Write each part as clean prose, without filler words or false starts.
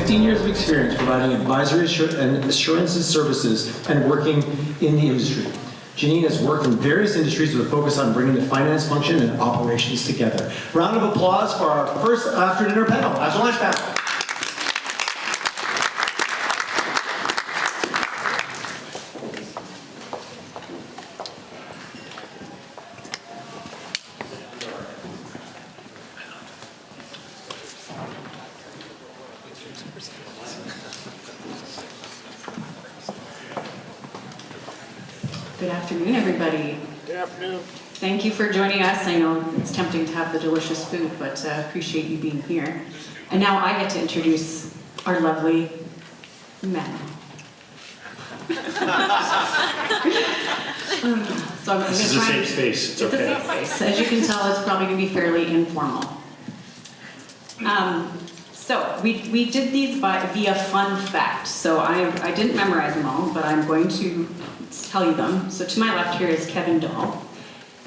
15 years of experience providing advisory and assurances services and working in the industry. Janine has worked in various industries with a focus on bringing the finance function and operations together. Round of applause for our first after-dinner panel, after lunch panel. Good afternoon, everybody. Good afternoon. Thank you for joining us. I know it's tempting to have the delicious food, but appreciate you being here. And now I get to introduce our lovely men. This is a safe space. It's okay. A safe space. As you can tell, it's probably going to be fairly informal. So we did these via fun fact. So I didn't memorize them all, but I'm going to tell you them. So to my left here is Kevin Dahl.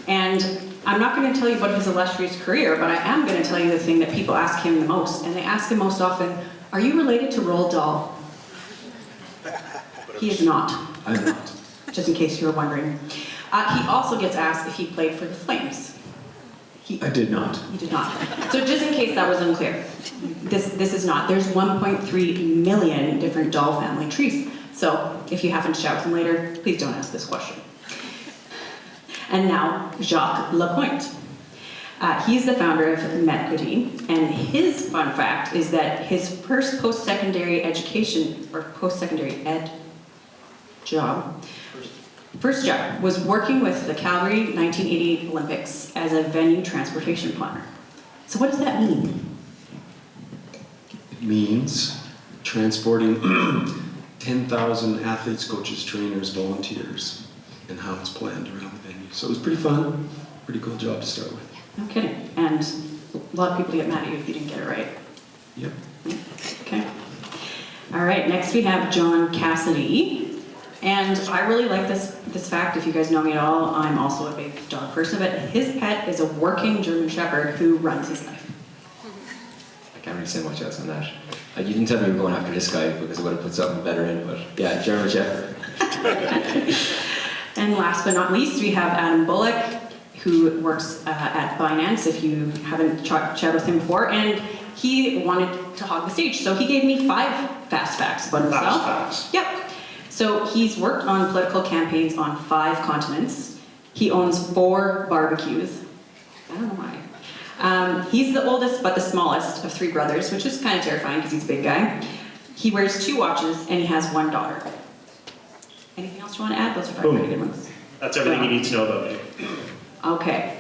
And I'm not going to tell you about his illustrious career, but I am going to tell you the thing that people ask him the most. And they ask him most often, are you related to Roald Dahl? He is not. I'm not. Just in case you were wondering. He also gets asked if he played for the Flames. I did not. He did not. So just in case that was unclear, this is not. There's 1.3 million different Dahl family trees. So if you happen to shout them later, please don't ask this question. And now, Jacques LaPointe. He's the founder of Metiquity, and his fun fact is that his first post-secondary education, or post-secondary ed job, first job was working with the Calgary 1988 Olympics as a venue transportation planner. So what does that mean? It means transporting 10,000 athletes, coaches, trainers, volunteers, and how it's planned around the venue. So it was pretty fun, pretty cool job to start with. No kidding. And a lot of people get mad at you if you didn't get it right. Yep. Okay. All right, next we have John Cassidy. And I really like this fact. If you guys know me at all, I'm also a big dog person, but his pet is a working German Shepherd who runs his life. I can't really say much else on that. You didn't tell me you were going after this guy because I would have put something better in, but yeah, German Shepherd. And last but not least, we have Adam Bullock, who works at Binance, if you haven't chatted with him before, and he wanted to hog the stage, so he gave me 5 fast facts about himself. Fast facts. Yep. So he's worked on political campaigns on 5 continents. He owns 4 barbecues. I don't know why. He's the oldest but the smallest of 3 brothers, which is kind of terrifying because he's a big guy. He wears 2 watches and he has 1 daughter. Anything else you want to add? Those are 5 pretty good ones. That's everything you need to know about me. Okay.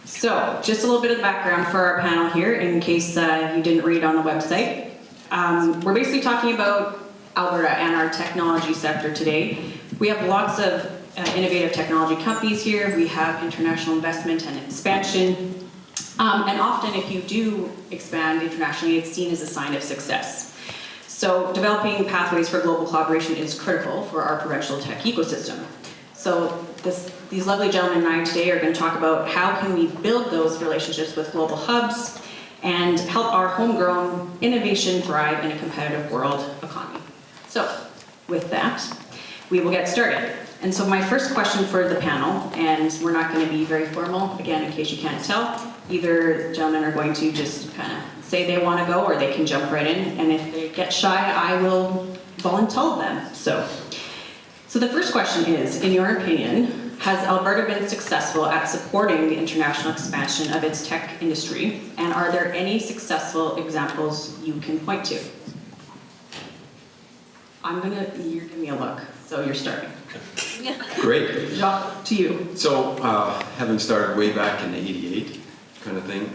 So, just a little bit of background for our panel here, in case you didn't read on the website. We're basically talking about Alberta and our technology sector today. We have lots of innovative technology companies here. We have international investment and expansion. And often if you do expand internationally, it's seen as a sign of success. So developing pathways for global collaboration is critical for our provincial tech ecosystem. So these lovely gentlemen and I today are going to talk about how can we build those relationships with global hubs and help our homegrown innovation thrive in a competitive world economy. So with that, we will get started. And so my first question for the panel, and we're not going to be very formal, again, in case you can't tell, either gentlemen are going to just kind of say they want to go or they can jump right in, and if they get shy, I will volunteer them. So the first question is, in your opinion, has Alberta been successful at supporting the international expansion of its tech industry, and are there any successful examples you can point to? You're giving me a look, so you're starting. Great. Jacques, to you. So, having started way back in '88, kind of thing,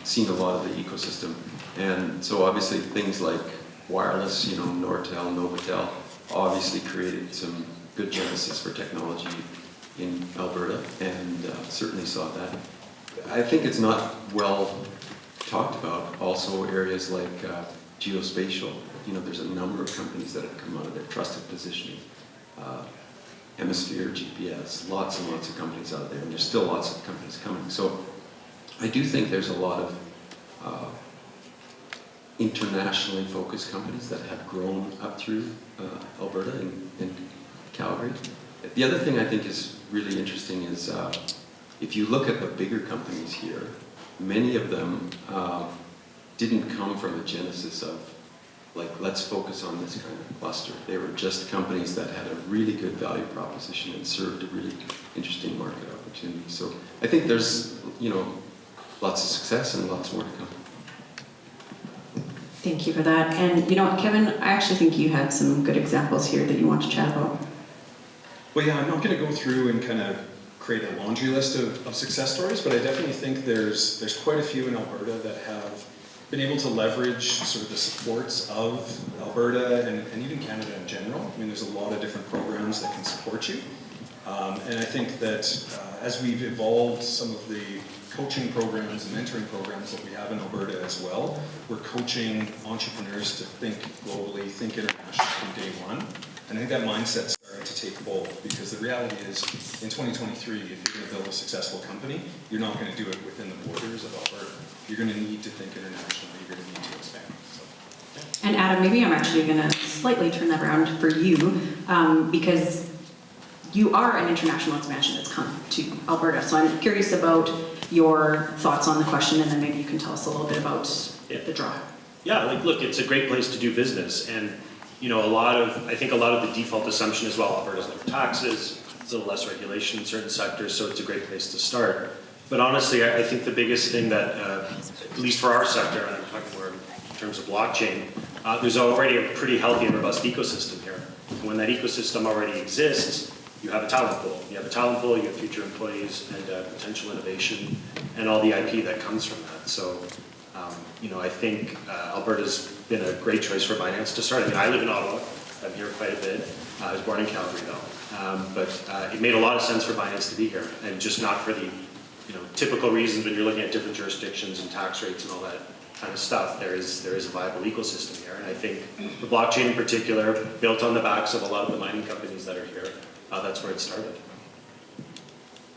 seen a lot of the ecosystem. And so obviously things like wireless, Nortel, Novatel, obviously created some good genesis for technology in Alberta, and certainly saw that. I think it's not well talked about. Also areas like geospatial. There's a number of companies that have come out of their trusted positioning. Hemisphere, GPS, lots and lots of companies out there, and there's still lots of companies coming. So I do think there's a lot of internationally focused companies that have grown up through Alberta and Calgary. The other thing I think is really interesting is if you look at the bigger companies here, many of them didn't come from a genesis of like, let's focus on this kind of cluster. They were just companies that had a really good value proposition and served a really interesting market opportunity. So I think there's, lots of success and lots more to come. Thank you for that. And you know what, Kevin, I actually think you had some good examples here that you want to chat about. Well, yeah, I'm not going to go through and kind of create a laundry list of success stories, but I definitely think there's quite a few in Alberta that have been able to leverage sort of the supports of Alberta and even Canada in general. I mean, there's a lot of different programs that can support you. And I think that as we've evolved some of the coaching programs and mentoring programs that we have in Alberta as well, we're coaching entrepreneurs to think globally, think internationally from day one. And I think that mindset's starting to take hold, because the reality is, in 2023, if you're going to build a successful company, you're not going to do it within the borders of Alberta. You're going to need to think internationally. You're going to need to expand. So, yeah. And Adam, maybe I'm actually going to slightly turn that around for you, because you are an international expansion that's come to Alberta. So I'm curious about your thoughts on the question, and then maybe you can tell us a little bit about the draw. Yeah, like, look, it's a great place to do business, and I think a lot of the default assumption as well, Alberta's lower taxes, a little less regulation in certain sectors, so it's a great place to start. But honestly, I think the biggest thing that, at least for our sector, and I'm talking more in terms of blockchain, there's already a pretty healthy and robust ecosystem here. When that ecosystem already exists, you have a talent pool. You have a talent pool, you have future employees, and potential innovation, and all the IP that comes from that. So, I think Alberta's been a great choice for Binance to start. I mean, I live in Ottawa. I'm here quite a bit. I was born in Calgary, though. But it made a lot of sense for Binance to be here, and just not for the typical reasons when you're looking at different jurisdictions and tax rates and all that kind of stuff. There is a viable ecosystem here, and I think the blockchain in particular, built on the backs of a lot of the mining companies that are here, that's where it started.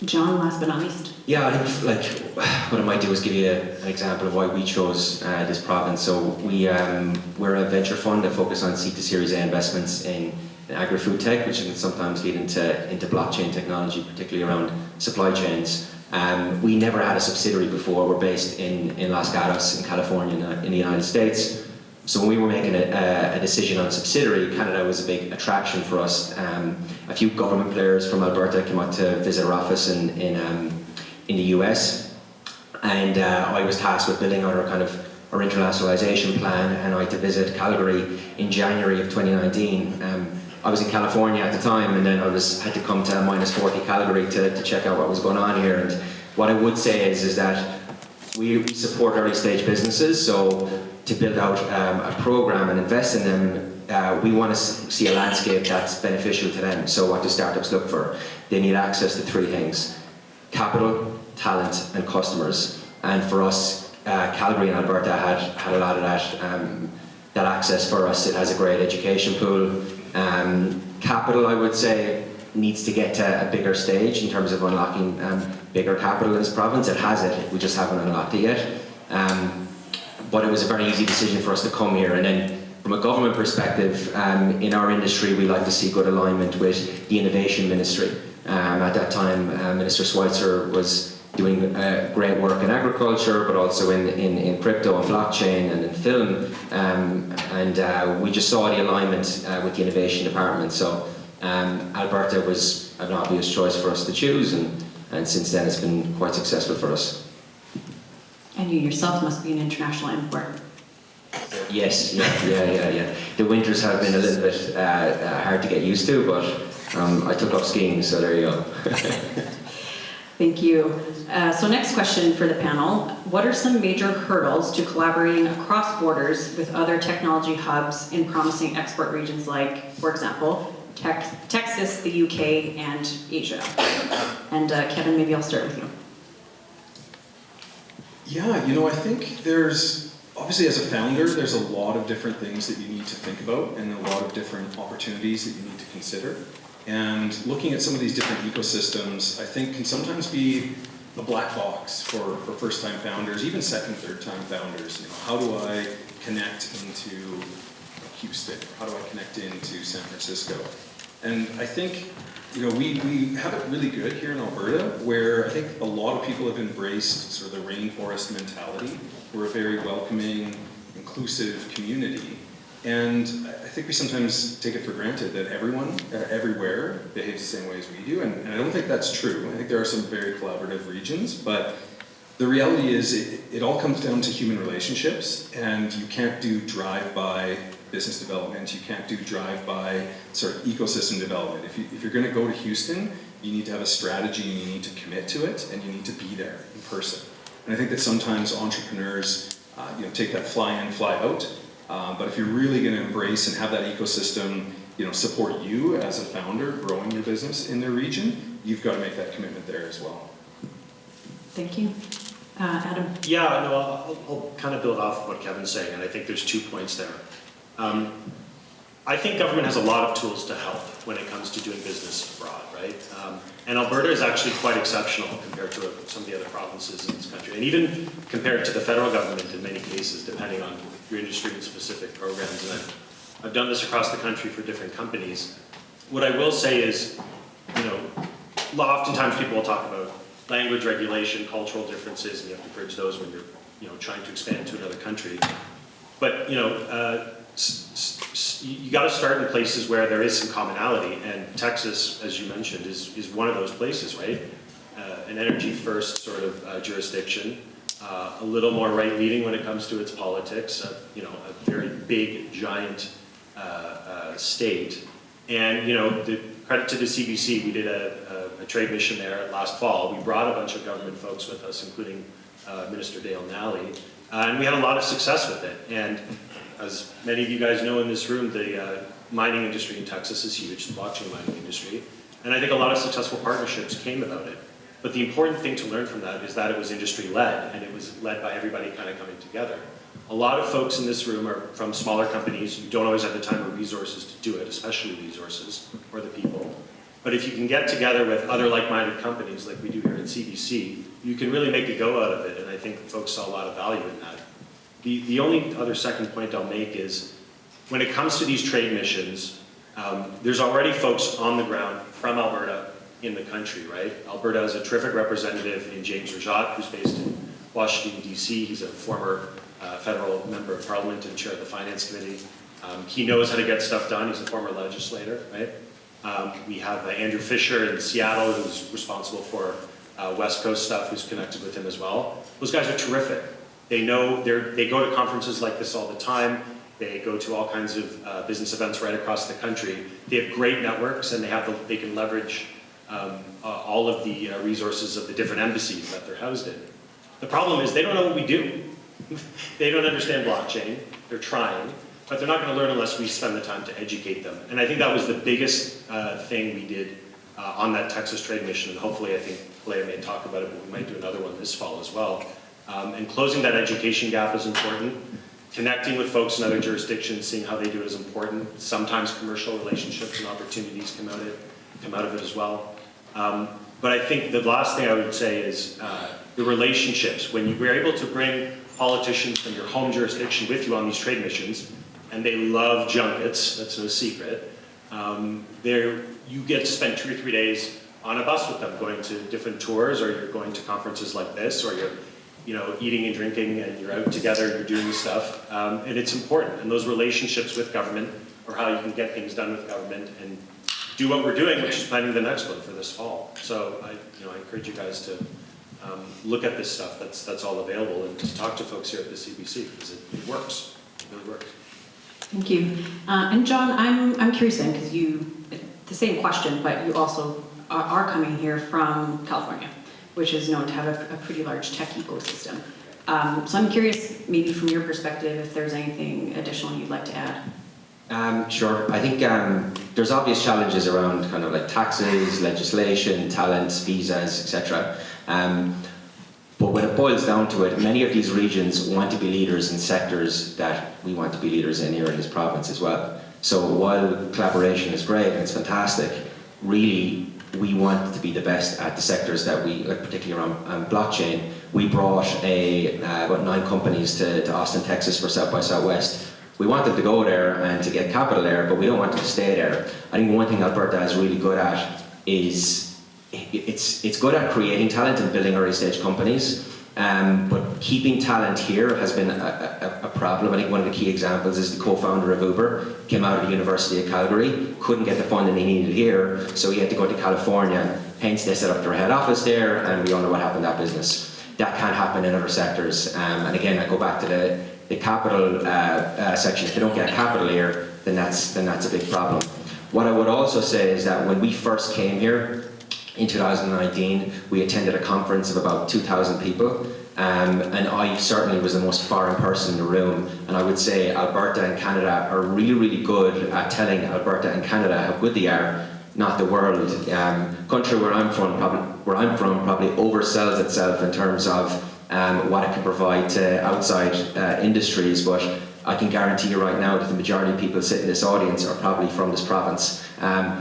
John, last but not least. Yeah, I think what I might do is give you an example of why we chose this province. So we're a venture fund that focus on seed to Series A investments in agri-food tech, which can sometimes lead into blockchain technology, particularly around supply chains. We never had a subsidiary before. We're based in Los Gatos in California in the United States. So when we were making a decision on subsidiary, Canada was a big attraction for us. A few government players from Alberta came out to visit our office in the US, and I was tasked with building our internationalization plan, and I had to visit Calgary in January of 2019. I was in California at the time, and then I had to come to -40 Calgary to check out what was going on here. And what I would say is that we support early stage businesses, so to build out a program and invest in them, we want to see a landscape that's beneficial to them. So what do startups look for? They need access to three things: capital, talent, and customers. And for us, Calgary and Alberta had a lot of that access for us. It has a great education pool. Capital, I would say, needs to get to a bigger stage in terms of unlocking bigger capital in this province. It has it, we just haven't unlocked it yet. But it was a very easy decision for us to come here. And then from a government perspective, in our industry, we like to see good alignment with the innovation ministry. At that time, Minister Schweitzer was doing great work in agriculture, but also in crypto and blockchain and in film. And we just saw the alignment with the innovation department. So Alberta was an obvious choice for us to choose, and since then it's been quite successful for us. And you yourself must be an international import. Yes, yeah. The winters have been a little bit hard to get used to, but I took up skiing, so there you go. Thank you. So next question for the panel. What are some major hurdles to collaborating across borders with other technology hubs in promising export regions like, for example, Texas, the UK, and Asia? And Kevin, maybe I'll start with you. Yeah, I think obviously as a founder, there's a lot of different things that you need to think about and a lot of different opportunities that you need to consider. And looking at some of these different ecosystems, I think can sometimes be a black box for first-time founders, even second, third-time founders. You know, how do I connect into Houston? How do I connect into San Francisco? And I think, you know, we have it really good here in Alberta, where I think a lot of people have embraced sort of the rainforest mentality. We're a very welcoming, inclusive community. And I think we sometimes take it for granted that everyone, everywhere, behaves the same way as we do, and I don't think that's true. I think there are some very collaborative regions, but the reality is it all comes down to human relationships, and you can't do drive-by business development, you can't do drive-by sort of ecosystem development. If you're going to go to Houston, you need to have a strategy, and you need to commit to it, and you need to be there in person. And I think that sometimes entrepreneurs you know, take that fly in, fly out. But if you're really going to embrace and have that ecosystem, you know, support you as a founder growing your business in their region, you've got to make that commitment there as well. Thank you. Adam? Yeah, no, I'll kind of build off of what Kevin's saying, and I think there's 2 points there. I think government has a lot of tools to help when it comes to doing business abroad, right? And Alberta is actually quite exceptional compared to some of the other provinces in this country, and even compared to the federal government in many cases, depending on your industry-specific programs. And I've done this across the country for different companies. What I will say is, you know, oftentimes people will talk about language regulation, cultural differences, and you have to bridge those when you're, you know, trying to expand to another country. But, you know, you got to start in places where there is some commonality, and Texas, as you mentioned, is one of those places, right? An energy-first sort of jurisdiction, a little more right-leaning when it comes to its politics, you know, a very big, giant state. And, you know, the credit to the CBC, we did a trade mission there last fall. We brought a bunch of government folks with us, including Minister Dahl, and we had a lot of success with it. And as many of you guys know in this room, the mining industry in Texas is huge, the blockchain mining industry. And I think a lot of successful partnerships came about it. But the important thing to learn from that is that it was industry-led, and it was led by everybody kind of coming together. A lot of folks in this room are from smaller companies. You don't always have the time or resources to do it, especially resources or the people. But if you can get together with other like-minded companies like we do here at CBC, you can really make a go out of it, and I think folks saw a lot of value in that. The only other second point I'll make is, when it comes to these trade missions, there's already folks on the ground from Alberta in the country, right? Alberta has a terrific representative in James Jacques, who's based in Washington, D.C. He's a former federal member of parliament and chair of the finance committee. He knows how to get stuff done. He's a former legislator, right? We have Andrew Fisher in Seattle, who's responsible for West Coast stuff, who's connected with him as well. Those guys are terrific. They know, they go to conferences like this all the time. They go to all kinds of business events right across the country. They have great networks, and they can leverage all of the resources of the different embassies that they're housed in. The problem is they don't know what we do. They don't understand blockchain. They're trying, but they're not going to learn unless we spend the time to educate them. And I think that was the biggest thing we did on that Texas trade mission. And hopefully, I think Leah may talk about it, but we might do another one this fall as well. And closing that education gap is important. Connecting with folks in other jurisdictions, seeing how they do it is important. Sometimes commercial relationships and opportunities come out of it as well. But I think the last thing I would say is the relationships. When you were able to bring politicians from your home jurisdiction with you on these trade missions, and they love junkets, that's no secret, you get to spend 2 or 3 days on a bus with them, going to different tours, or you're going to conferences like this, or you're, you know, eating and drinking, and you're out together, you're doing stuff, and it's important. And those relationships with government, or how you can get things done with government, and do what we're doing, which is planning the next one for this fall. So I encourage you guys to look at this stuff that's all available, and to talk to folks here at the CBC, because it works. It really works. Thank you. And John, I'm curious then, because the same question, but you also are coming here from California, which is known to have a pretty large tech ecosystem. So I'm curious, maybe from your perspective, if there's anything additional you'd like to add. Sure. I think there's obvious challenges around kind of like taxes, legislation, talents, visas, etc. But when it boils down to it, many of these regions want to be leaders in sectors that we want to be leaders in here in this province as well. So while collaboration is great and it's fantastic, really we wanted to be the best at the sectors that we, like particularly around blockchain. We brought about 9 companies to Austin, Texas for South by Southwest. We wanted to go there and to get capital there, but we don't want to stay there. I think one thing Alberta is really good at is it's good at creating talent and building early stage companies. But keeping talent here has been a problem. I think one of the key examples is the co-founder of Uber came out of the University of Calgary, couldn't get the funding he needed here, so he had to go to California. Hence, they set up their head office there, and we all know what happened to that business. That can't happen in other sectors. And again, I go back to the capital section. If they don't get capital here, then that's a big problem. What I would also say is that when we first came here, in 2019, we attended a conference of about 2,000 people, and I certainly was the most foreign person in the room. And I would say Alberta and Canada are really, really good at telling Alberta and Canada how good they are, not the world. Country where I'm from probably oversells itself in terms of what it can provide to outside industries, but I can guarantee you right now that the majority of people sitting in this audience are probably from this province,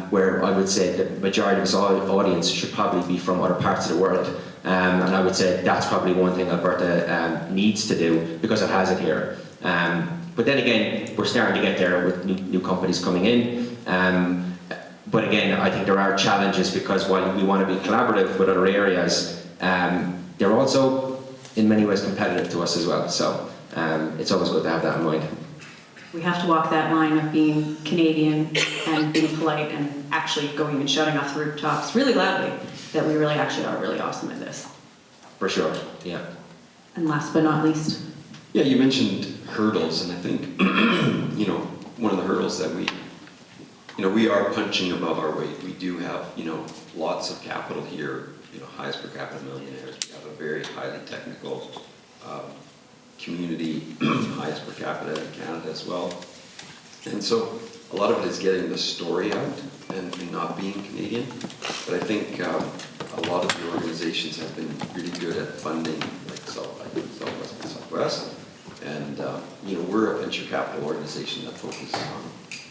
where I would say the majority of this audience should probably be from other parts of the world. And I would say that's probably one thing Alberta needs to do, because it has it here. But then again, we're starting to get there with new companies coming in. But again, I think there are challenges, because while we want to be collaborative with other areas, they're also in many ways competitive to us as well. So it's always good to have that in mind. We have to walk that line of being Canadian and being polite and actually going and shouting off the rooftops really loudly that we really actually are really awesome at this. For sure, yeah. And last but not least. Yeah, you mentioned hurdles, and I think, one of the hurdles that we are punching above our weight. We do have, lots of capital here, highest per capita millionaires. We have a very highly technical community, highest per capita in Canada as well. And so a lot of it is getting the story out and not being Canadian. But I think a lot of the organizations have been really good at funding, like Southwest by Southwest. And we're a venture capital organization that focuses on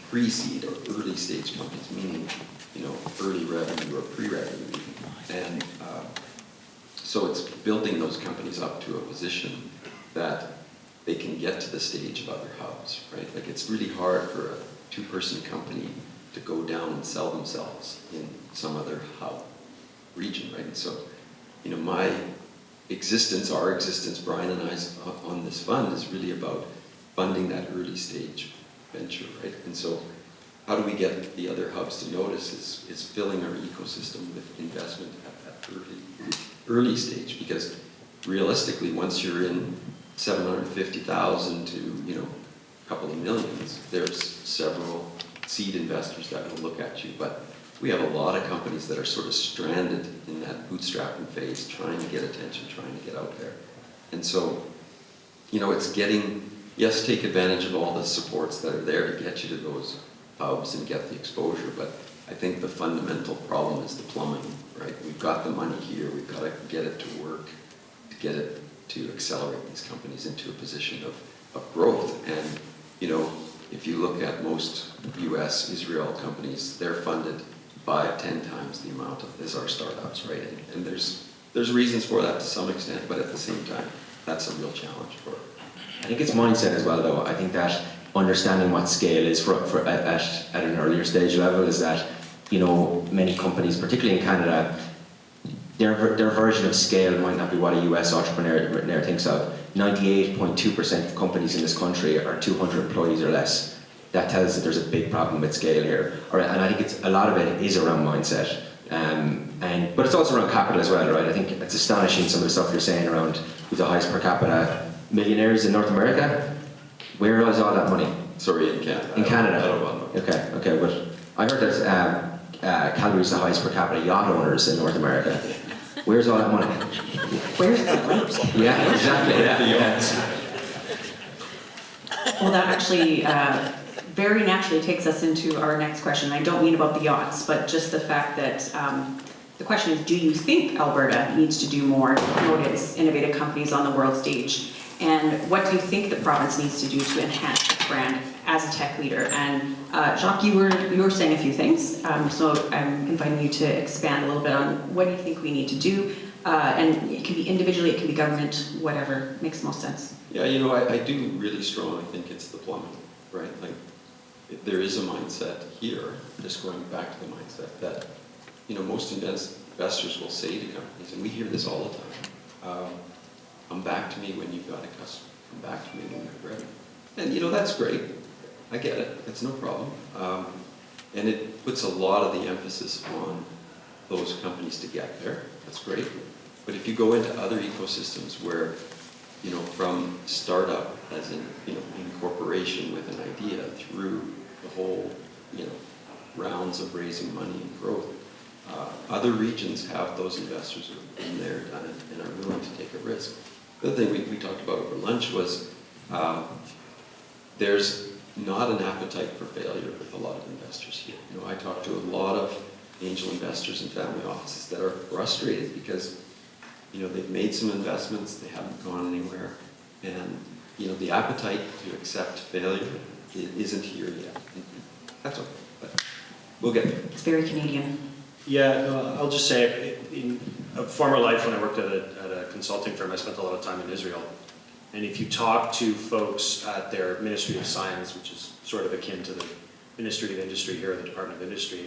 pre-seed or early stage companies, meaning early revenue or pre-revenue. And so it's building those companies up to a position that they can get to the stage of other hubs, right? Like, it's really hard for a 2-person company to go down and sell themselves in some other hub region, right? And so, my existence, our existence, Brian and I's on this fund is really about funding that early stage venture, right? And so how do we get the other hubs to notice is filling our ecosystem with investment at that early stage, because realistically, once you're in 750,000 to a couple of millions, there's several seed investors that will look at you. But we have a lot of companies that are sort of stranded in that bootstrapping phase, trying to get attention, trying to get out there. And so, it's yes, take advantage of all the supports that are there to get you to those hubs and get the exposure, but I think the fundamental problem is the plumbing, right? We've got the money here, we've got to get it to work, to get it to accelerate these companies into a position of growth. And, if you look at most US, Israel companies, they're funded by 10 times the amount as our startups, right? And there's reasons for that to some extent, but at the same time, that's a real challenge for it. I think it's mindset as well, though. I think that understanding what scale is at an earlier stage level is that, many companies, particularly in Canada, their version of scale might not be what a US entrepreneur thinks of. 98.2% of companies in this country are 200 employees or less. That tells us that there's a big problem with scale here. And I think a lot of it is around mindset. But it's also around capital as well, right? I think it's astonishing some of the stuff you're saying around who's the highest per capita millionaires in North America. Where is all that money? Sorry, in Canada. In Canada? I don't know. Okay, but I heard that Calgary's the highest per capita yacht owners in North America. Where's all that money? Where's the lake? Yeah, exactly. Yeah. Well, that actually very naturally takes us into our next question. I don't mean about the yachts, but just the fact that The question is, do you think Alberta needs to do more to promote its innovative companies on the world stage? And what do you think the province needs to do to enhance its brand as a tech leader? And Jacques, you were saying a few things, so I'm inviting you to expand a little bit on what do you think we need to do? And it can be individually, it can be government, whatever makes most sense. Yeah, you know, I do really strongly think it's the plumbing, right? Like, there is a mindset here, just going back to the mindset, that, you know, most investors will say to companies, and we hear this all the time, come back to me when you've got a customer, come back to me when you're ready. And, you know, that's great. I get it. That's no problem. And it puts a lot of the emphasis on those companies to get there. That's great. But if you go into other ecosystems where, you know, from startup, as in, you know, incorporation with an idea through the whole, you know, rounds of raising money and growth, other regions have those investors who have been there, done it, and are willing to take a risk. The other thing we talked about over lunch was there's not an appetite for failure with a lot of investors here. You know, I talk to a lot of angel investors and family offices that are frustrated because, you know, they've made some investments, they haven't gone anywhere, and, you know, the appetite to accept failure isn't here yet. That's okay, but we'll get there. It's very Canadian. Yeah, no, I'll just say, in a former life when I worked at a consulting firm, I spent a lot of time in Israel. And if you talk to folks at their Ministry of Science, which is sort of akin to the Ministry of Industry here, the Department of Industry,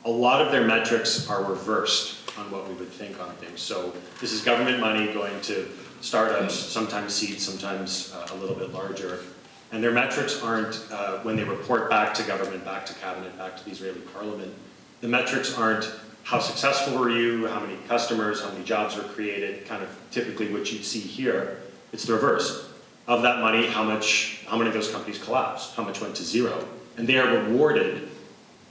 a lot of their metrics are reversed on what we would think on things. So this is government money going to startups, sometimes seeds, sometimes a little bit larger. And their metrics aren't, when they report back to government, back to cabinet, back to the Israeli parliament, the metrics aren't how successful were you, how many customers, how many jobs were created, kind of typically what you'd see here. It's the reverse. Of that money, how many of those companies collapsed? How much went to zero? And they are rewarded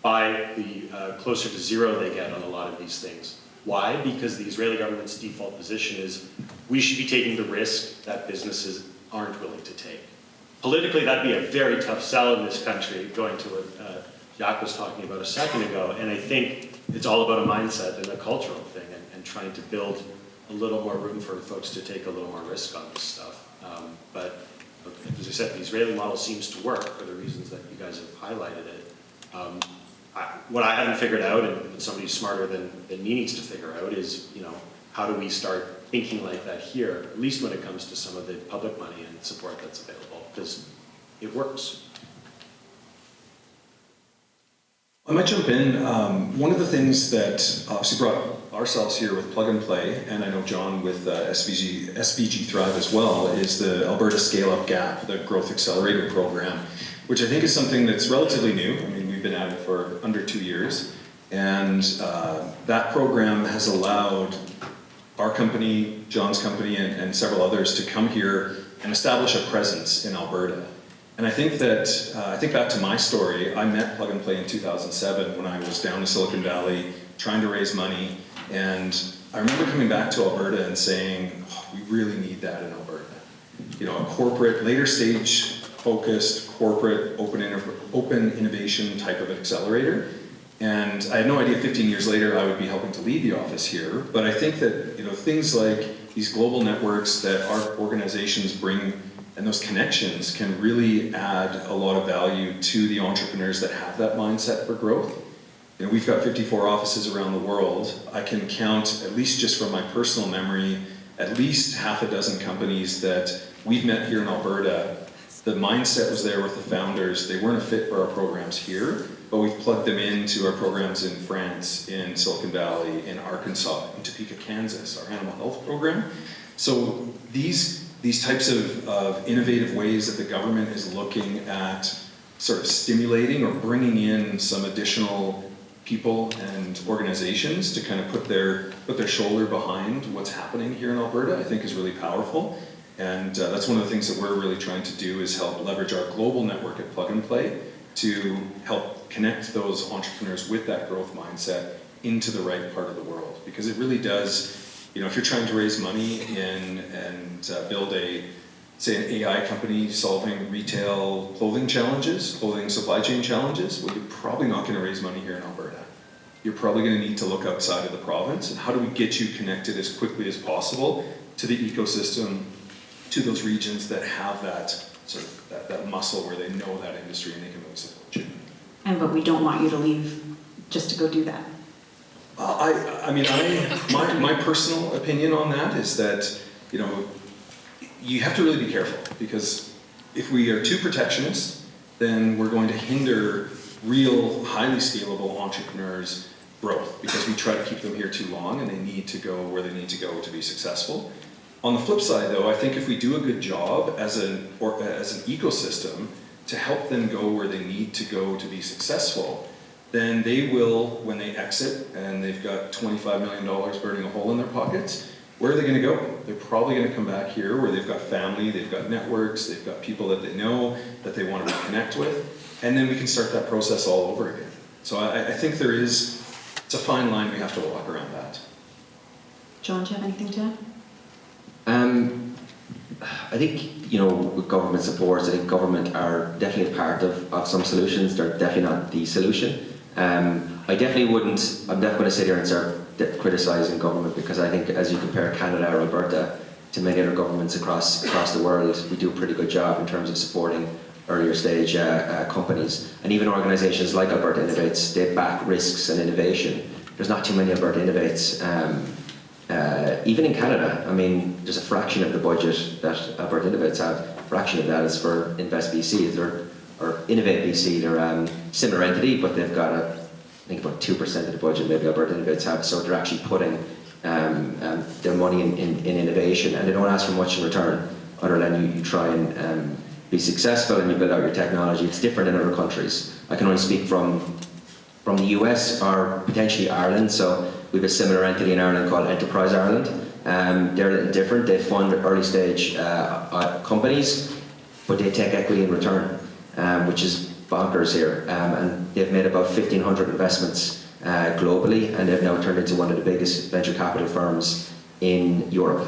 by the closer to zero they get on a lot of these things. Why? Because the Israeli government's default position is we should be taking the risk that businesses aren't willing to take. Politically, that'd be a very tough sell in this country, going to what Jacques was talking about a second ago. And I think it's all about a mindset and a cultural thing, and trying to build a little more room for folks to take a little more risk on this stuff. But as I said, the Israeli model seems to work for the reasons that you guys have highlighted it. What I haven't figured out, and somebody smarter than me needs to figure out, is, you know, how do we start thinking like that here, at least when it comes to some of the public money and support that's available, because it works. I might jump in. One of the things that obviously brought ourselves here with Plug and Play, and I know John with SVG Thrive as well, is the Alberta Scale Up Gap, the Growth Accelerator Program, which I think is something that's relatively new. I mean, we've been at it for under 2 years, and that program has allowed our company, John's company, and several others to come here and establish a presence in Alberta. And I think that, I think back to my story, I met Plug and Play in 2007 when I was down in Silicon Valley trying to raise money, and I remember coming back to Alberta and saying, oh, we really need that in Alberta. You know, a corporate, later stage focused, corporate, open innovation type of accelerator. And I had no idea 15 years later I would be helping to lead the office here, but I think that, you know, things like these global networks that our organizations bring and those connections can really add a lot of value to the entrepreneurs that have that mindset for growth. You know, we've got 54 offices around the world. I can count, at least just from my personal memory, at least half a dozen companies that we've met here in Alberta. The mindset was there with the founders. They weren't a fit for our programs here, but we've plugged them into our programs in France, in Silicon Valley, in Arkansas, in Topeka, Kansas, our animal health program. So these types of innovative ways that the government is looking at sort of stimulating or bringing in some additional people and organizations to kind of put their shoulder behind what's happening here in Alberta, I think is really powerful. And that's one of the things that we're really trying to do, is help leverage our global network at Plug and Play to help connect those entrepreneurs with that growth mindset into the right part of the world. Because it really does, you know, if you're trying to raise money and build say an AI company solving retail clothing challenges, clothing supply chain challenges, well, you're probably not going to raise money here in Alberta. you're probably going to need to look outside of the province. And how do we get you connected as quickly as possible to the ecosystem, to those regions that have that sort of that muscle where they know that industry and they can really support you. But we don't want you to leave just to go do that. My personal opinion on that is that, you know, you have to really be careful, because if we are too protectionist, then we're going to hinder real, highly scalable entrepreneurs' growth, because we try to keep them here too long and they need to go where they need to go to be successful. On the flip side, though, I think if we do a good job as an ecosystem to help them go where they need to go to be successful, then they will, when they exit and they've got $25 million burning a hole in their pockets, where are they going to go? They're probably going to come back here where they've got family, they've got networks, they've got people that they know, that they want to reconnect with, and then we can start that process all over again. So I think it's a fine line we have to walk around that. John, do you have anything to add? I think, you know, with government supports, I think government are definitely a part of some solutions. They're definitely not the solution. I'm definitely going to sit here and start criticising government, because I think as you compare Canada or Alberta to many other governments across the world, we do a pretty good job in terms of supporting earlier stage companies. And even organisations like Alberta Innovates, they back risks and innovation. There's not too many Alberta Innovates. Even in Canada, I mean, there's a fraction of the budget that Alberta Innovates have. A fraction of that is for Invest BC, or Innovate BC. They're a similar entity, but they've got I think about 2% of the budget maybe Alberta Innovates have. So they're actually putting their money in innovation, and they don't ask for much in return, other than you try and be successful and you build out your technology. It's different in other countries. I can only speak from the US or potentially Ireland. So we have a similar entity in Ireland called Enterprise Ireland. They're a little different. They fund early stage companies, but they take equity in return, which is bonkers here. And they've made about 1,500 investments globally, and they've now turned into one of the biggest venture capital firms in Europe.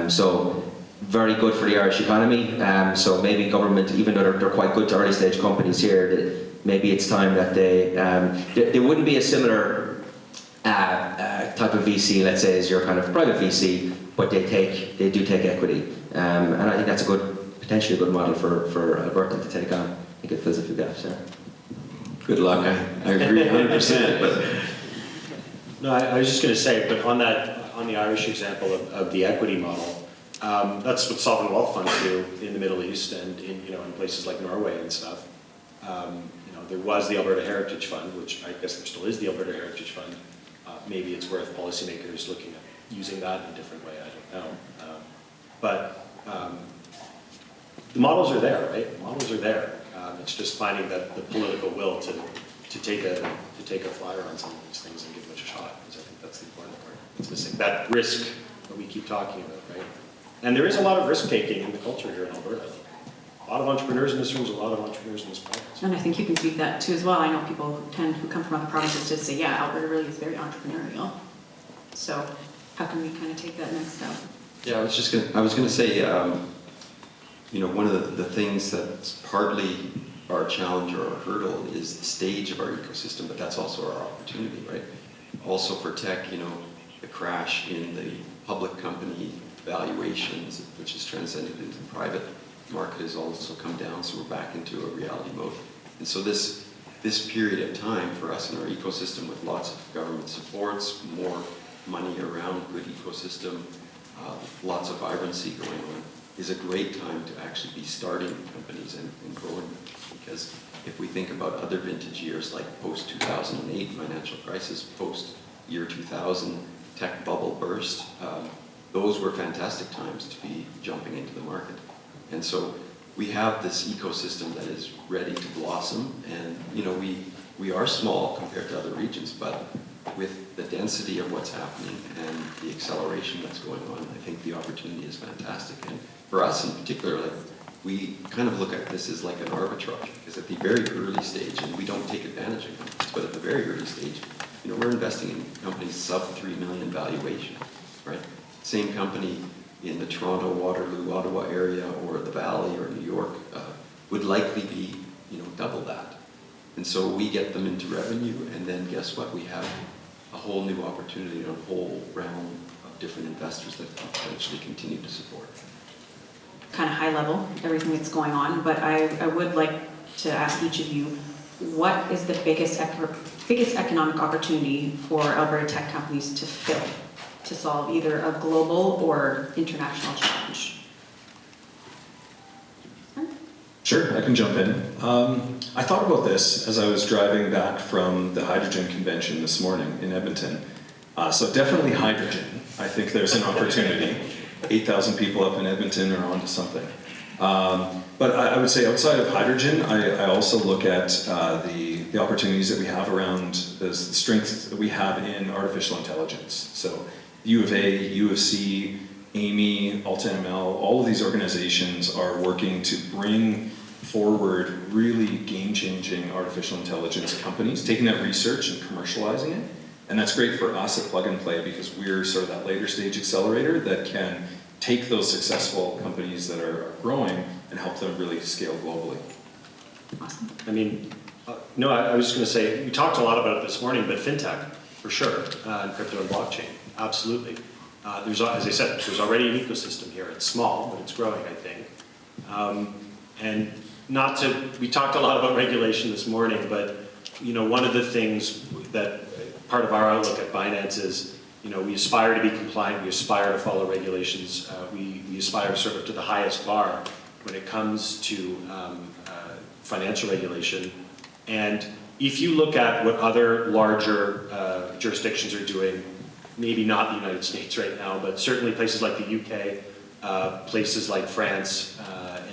So very good for the Irish economy. So maybe government, even though they're quite good to early stage companies here, maybe it's time that they wouldn't be a similar type of VC, let's say, as your kind of private VC, but they do take equity, and I think that's potentially a good model for Alberta to take on. I think it fills a few gaps there. Good luck. I agree 100%. But no, I was just going to say, but on the Irish example of the equity model, that's what sovereign wealth funds do in the Middle East and in places like Norway and stuff. There was the Alberta Heritage Fund, which I guess there still is the Alberta Heritage Fund. Maybe it's worth policymakers looking at using that in a different way. I don't know, but the models are there, right? The models are there. It's just finding the political will to take a flyer on some of these things and give them a shot. Because I think that's the important part. It's missing that risk that we keep talking about, right? And there is a lot of risk taking in the culture here in Alberta. A lot of entrepreneurs in this room, a lot of entrepreneurs in this province. And I think you can speak that too as well. I know people who come from other provinces to say, yeah, Alberta really is very entrepreneurial. So how can we kind of take that next step? yeah, I was gonna say, one of the things that's partly our challenge or our hurdle is the stage of our ecosystem, but that's also our opportunity, right? Also for tech, the crash in the public company valuations, which is transcended into the private market, has also come down, so we're back into a reality mode. And so this period of time for us in our ecosystem, with lots of government supports, more money around good ecosystem, lots of vibrancy going on, is a great time to actually be starting companies and growing them. Because if we think about other vintage years like post-2008 financial crisis, post-year 2000 tech bubble burst, those were fantastic times to be jumping into the market. And so we have this ecosystem that is ready to blossom, and we are small compared to other regions, but with the density of what's happening and the acceleration that's going on, I think the opportunity is fantastic. And for us in particular, we kind of look at this as like an arbitrage, because at the very early stage, and we don't take advantage of companies, but at the very early stage, we're investing in companies sub 3 million valuation, right? Same company in the Toronto, Waterloo, Ottawa area, or the Valley, or New York, would likely be, double that. And so we get them into revenue, and then guess what? We have a whole new opportunity, a whole realm of different investors that potentially continue to support. Kind of high level, everything that's going on, but I would like to ask each of you, what is the biggest economic opportunity for Alberta tech companies to fill, to solve either a global or international challenge? Sure, I can jump in. I thought about this as I was driving back from the hydrogen convention this morning in Edmonton. So definitely hydrogen. I think there's an opportunity. 8,000 people up in Edmonton are onto something. But I would say outside of hydrogen, I also look at the opportunities that we have around the strengths that we have in artificial intelligence. So U of A, U of C, Amy, AltaML, all of these organizations are working to bring forward really game-changing artificial intelligence companies, taking that research and commercializing it. And that's great for us at Plug and Play because we're sort of that later stage accelerator that can take those successful companies that are growing and help them really scale globally. Awesome. I mean, no, I was just going to say, we talked a lot about it this morning, but fintech, for sure, and crypto and blockchain, absolutely. There's, as I said, there's already an ecosystem here. It's small, but it's growing, I think. And not to, we talked a lot about regulation this morning, but you know, one of the things that part of our outlook at Binance is, you know, we aspire to be compliant, we aspire to follow regulations, we aspire sort of to the highest bar when it comes to financial regulation. And if you look at what other larger jurisdictions are doing, maybe not the United States right now, but certainly places like the UK, places like France,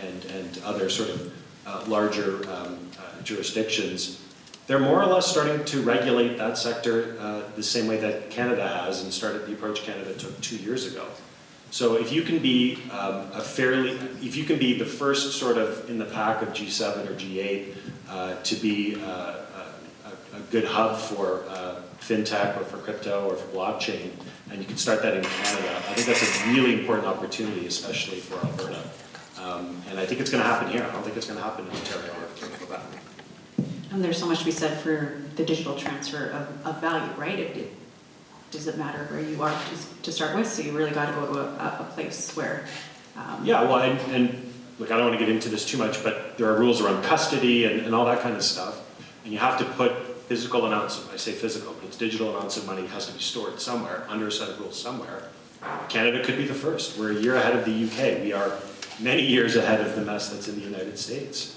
and other sort of larger jurisdictions, they're more or less starting to regulate that sector the same way that Canada has and started the approach Canada took 2 years ago. So if you can be if you can be the first sort of in the pack of G7 or G8 to be a good hub for fintech or for crypto or for blockchain, and you can start that in Canada, I think that's a really important opportunity, especially for Alberta. And I think it's going to happen here. I don't think it's going to happen in Ontario or Quebec. And there's so much to be said for the digital transfer of value, right? Does it matter where you are to start with? So you really got to go to a place where... Yeah, well, and look, I don't want to get into this too much, but there are rules around custody and all that kind of stuff. And you have to put physical amounts of, I say physical, but it's digital amounts of money has to be stored somewhere, under a set of rules somewhere. Canada could be the first. We're a year ahead of the UK. We are many years ahead of the mess that's in the United States.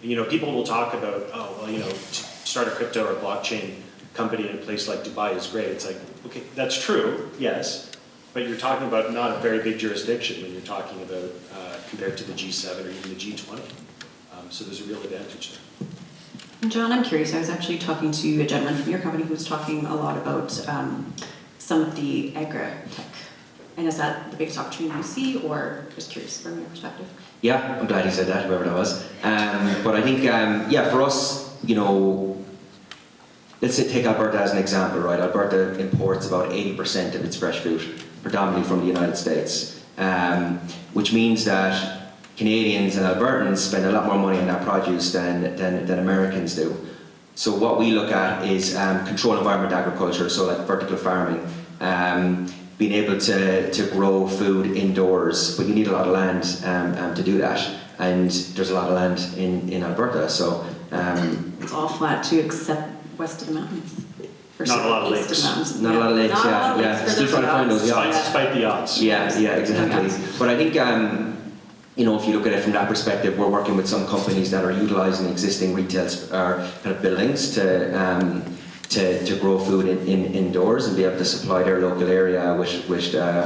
You know, people will talk about, oh, well, you know, to start a crypto or blockchain company in a place like Dubai is great. It's like, okay, that's true, yes, but you're talking about not a very big jurisdiction when you're talking about compared to the G7 or even the G20. So there's a real advantage there. And John, I'm curious. I was actually talking to a gentleman from your company who was talking a lot about some of the agri-tech. And is that the biggest opportunity you see, or just curious from your perspective? Yeah, I'm glad you said that, whoever that was. But I think, yeah, for us, you know, let's say take Alberta as an example, right? Alberta imports about 80% of its fresh fruit, predominantly from the United States, which means that Canadians and Albertans spend a lot more money on that produce than Americans do. So what we look at is controlled environment agriculture, so like vertical farming, being able to grow food indoors, but you need a lot of land to do that, and there's a lot of land in Alberta, so... it's all flat too, except west of the mountains. Not a lot of lakes. Not a lot of lakes, yeah. Still trying to find those yachts. Despite the odds. Yeah, exactly. But I think, you know, if you look at it from that perspective, we're working with some companies that are utilising existing retail kind of buildings to grow food indoors and be able to supply their local area with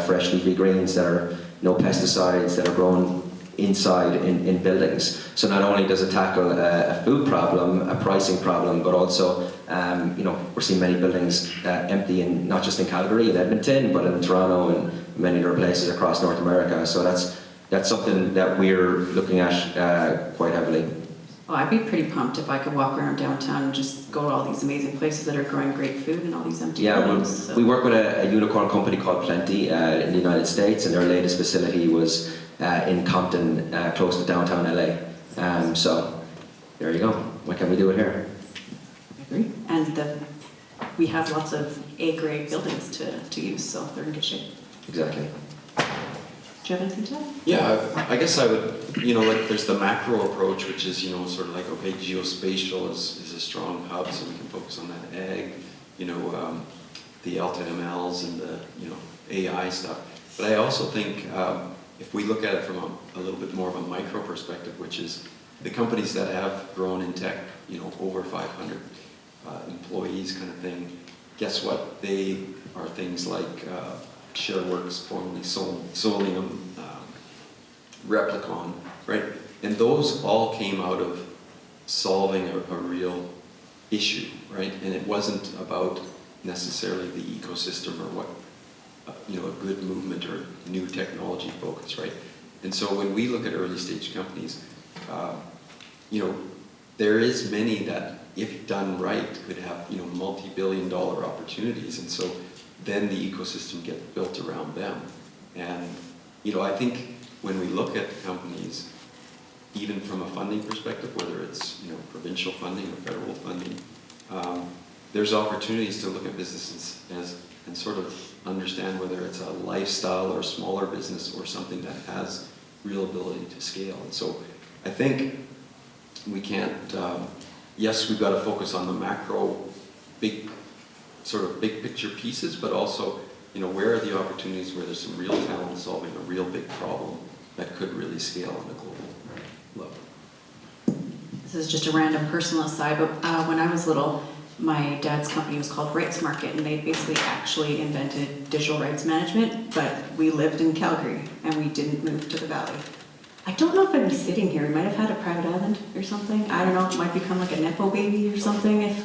fresh leafy greens that are no pesticides, that are grown inside in buildings. So not only does it tackle a food problem, a pricing problem, but also you know, we're seeing many buildings empty, in not just in Calgary and Edmonton, but in Toronto and many other places across North America. So that's something that we're looking at quite heavily. Well, I'd be pretty pumped if I could walk around downtown and just go to all these amazing places that are growing great food and all these empty buildings. We work with a unicorn company called Plenty in the United States, and their latest facility was in Compton, close to downtown LA. So there you go. Why can't we do it here? agree. And we have lots of A-grade buildings to use, so they're in good shape. Exactly. Do you have anything to add? Yeah, I guess I would, like there's the macro approach, which is, sort of like, okay, geospatial is a strong hub, so we can focus on that. Ag, the Alta MLs and the, AI stuff. But I also think if we look at it from a little bit more of a micro perspective, which is the companies that have grown in tech, over 500 employees kind of thing, guess what? They are things like ShareWorks, formerly Solium, Replicon, right? And those all came out of solving a real issue, right? And it wasn't about necessarily the ecosystem or what, a good movement or new technology focus, right? And so when we look at early stage companies, there is many that, if done right, could have, multi-billion-dollar opportunities. And so then the ecosystem gets built around them. And, I think when we look at companies, even from a funding perspective, whether it's, provincial funding or federal funding, there's opportunities to look at businesses and sort of understand whether it's a lifestyle or smaller business or something that has real ability to scale. And so I think we can't, yes, we've got to focus on the macro, big picture pieces, but also, where are the opportunities where there's some real talent solving a real big problem that could really scale on a global level. This is just a random personal aside, but when I was little, my dad's company was called Rights Market, and they basically actually invented digital rights management, but we lived in Calgary, and we didn't move to the valley. I don't know if I'd be sitting here. We might have had a private island or something. I don't know. It might become like a Nepo baby or something if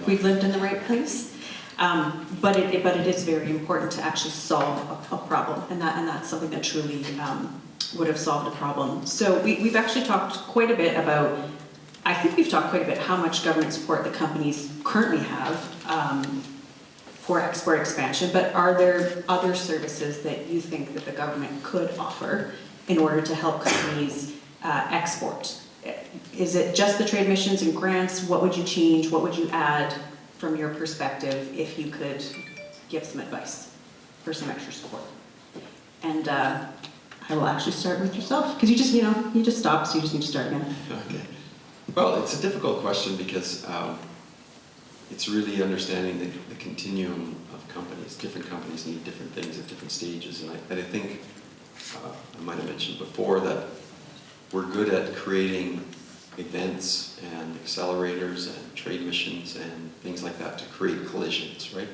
we'd lived in the right place. But it is very important to actually solve a problem, and that's something that truly would have solved a problem. So we've actually talked quite a bit about, I think we've talked quite a bit how much government support the companies currently have for export expansion, but are there other services that you think that the government could offer in order to help companies export? Is it just the trade missions and grants? What would you change? What would you add from your perspective if you could give some advice for some extra support? And I will actually start with yourself, because you just stopped, so you just need to start again. Okay. Well, it's a difficult question because it's really understanding the continuum of companies. Different companies need different things at different stages, and I think I might have mentioned before that we're good at creating events and accelerators and trade missions and things like that to create collisions, right?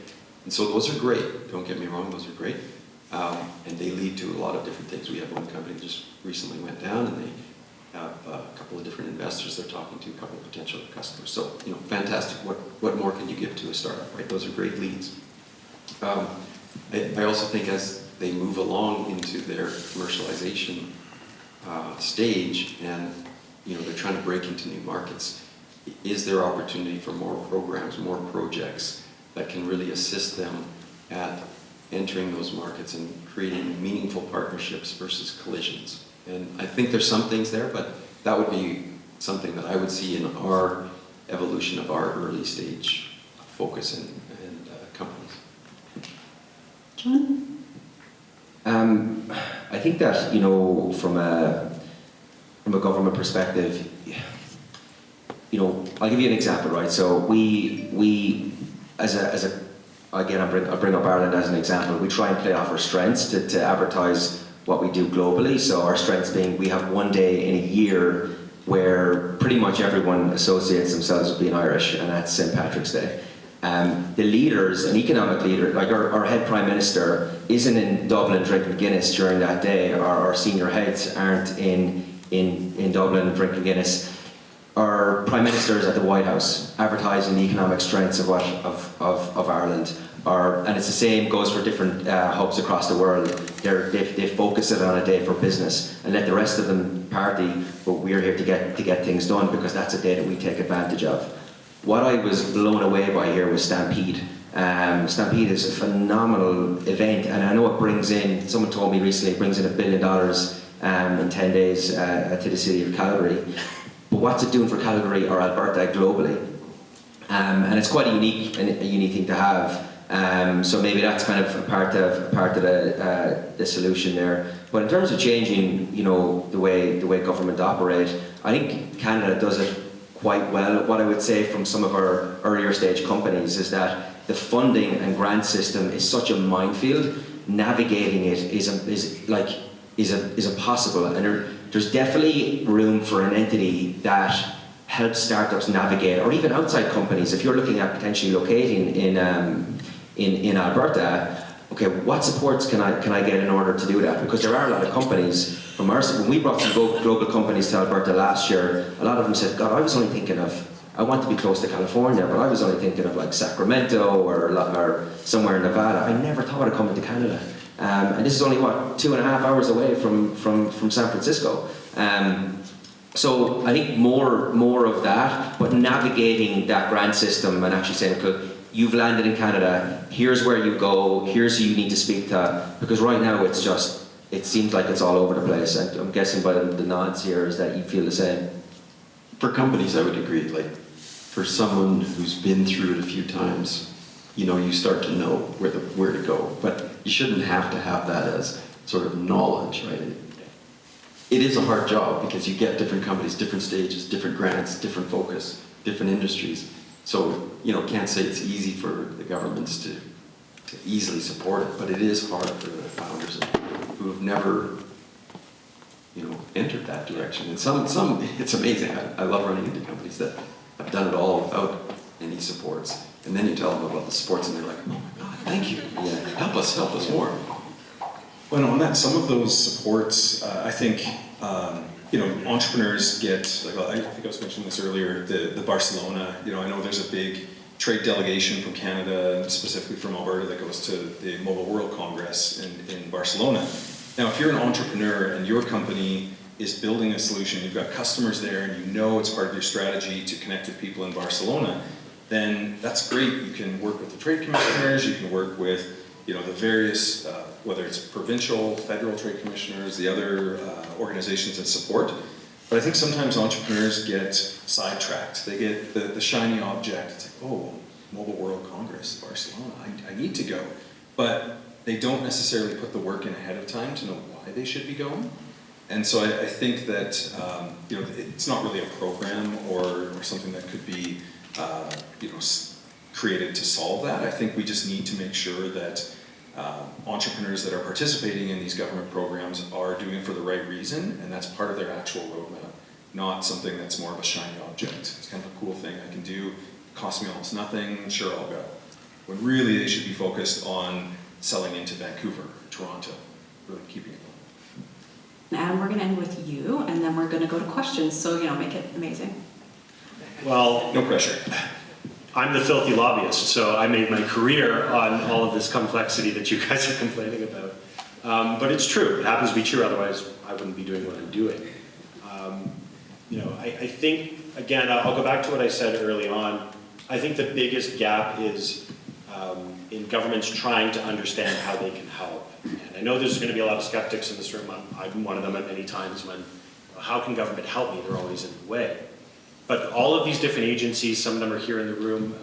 And so those are great, don't get me wrong, those are great. And they lead to a lot of different things. We have one company that just recently went down, and they have a couple of different investors they're talking to, a couple of potential customers. So, fantastic. What more can you give to a startup, right? Those are great leads. I also think as they move along into their commercialization stage, and they're trying to break into new markets, is there opportunity for more programs, more projects that can really assist them at entering those markets and creating meaningful partnerships versus collisions? And I think there's some things there, but that would be something that I would see in our evolution of our early stage focus and companies. John? I think that, from a government perspective, I'll give you an example, right? So we again, I'll bring up Ireland as an example. We try and play off our strengths to advertise what we do globally. So our strengths being, we have one day in a year where pretty much everyone associates themselves with being Irish, and that's St. Patrick's Day. The leaders, an economic leader, like our head prime minister, isn't in Dublin drinking Guinness during that day. Our senior heads aren't in Dublin drinking Guinness. Our prime minister is at the White House advertising the economic strengths of Ireland. And it's the same goes for different hubs across the world. They focus it on a day for business and let the rest of them party, but we're here to get things done because that's a day that we take advantage of. What I was blown away by here was Stampede. Stampede is a phenomenal event, and I know it brings in, someone told me recently, it brings in $1 billion in 10 days to the city of Calgary. But what's it doing for Calgary or Alberta globally? And it's quite a unique thing to have. So maybe that's kind of a part of the solution there. But in terms of changing, the way government operate, I think Canada does it quite well. What I would say from some of our earlier stage companies is that the funding and grant system is such a minefield. Navigating it is impossible, and there's definitely room for an entity that helps startups navigate, or even outside companies. If you're looking at potentially locating in Alberta, okay, what supports can I get in order to do that? Because there are a lot of companies from our when we brought some global companies to Alberta last year, a lot of them said, God, I want to be close to California, but I was only thinking of like Sacramento or somewhere in Nevada. I never thought of coming to Canada. And this is only, 2.5 hours away from San Francisco. So I think more of that, but navigating that grant system and actually saying, okay, you've landed in Canada, here's where you go, here's who you need to speak to, because right now it seems like it's all over the place, and I'm guessing by the nods here is that you feel the same. For companies, I would agree. Like, for someone who's been through it a few times, you start to know where to go. But you shouldn't have to have that as sort of knowledge, right? It is a hard job because you get different companies, different stages, different grants, different focus, different industries. So, can't say it's easy for the governments to easily support it, but it is hard for the founders who have never, entered that direction. And some, it's amazing. I love running into companies that have done it all without any supports. And then you tell them about the supports and they're like, oh my God, thank you. Yeah, help us more. Well, on that, some of those supports, I think, entrepreneurs get, I think I was mentioning this earlier, the Barcelona, I know there's a big trade delegation from Canada, and specifically from Alberta, that goes to the Mobile World Congress in Barcelona. Now, if you're an entrepreneur and your company is building a solution, you've got customers there, and it's part of your strategy to connect with people in Barcelona, then that's great. You can work with the trade commissioners, you can work with the various, whether it's provincial, federal trade commissioners, the other organizations that support. But I think sometimes entrepreneurs get sidetracked. They get the shiny object. It's like, oh, Mobile World Congress, Barcelona, I need to go. But they don't necessarily put the work in ahead of time to know why they should be going. And so I think that it's not really a program or something that could be created to solve that. I think we just need to make sure that entrepreneurs that are participating in these government programs are doing it for the right reason, and that's part of their actual roadmap, not something that's more of a shiny object. It's kind of a cool thing I can do, costs me almost nothing, sure, I'll go. When really they should be focused on selling into Vancouver, Toronto, really keeping it going. Adam, we're going to end with you, and then we're going to go to questions, so make it amazing. Well, no pressure. I'm the filthy lobbyist, so I made my career on all of this complexity that you guys are complaining about. But it's true. It happens to be true. Otherwise, I wouldn't be doing what I'm doing. I think, again, I'll go back to what I said early on. I think the biggest gap is in governments trying to understand how they can help. And I know there's going to be a lot of skeptics in this room. I've been one of them at many times when, how can government help me? They're always in the way. But all of these different agencies, some of them are here in the room,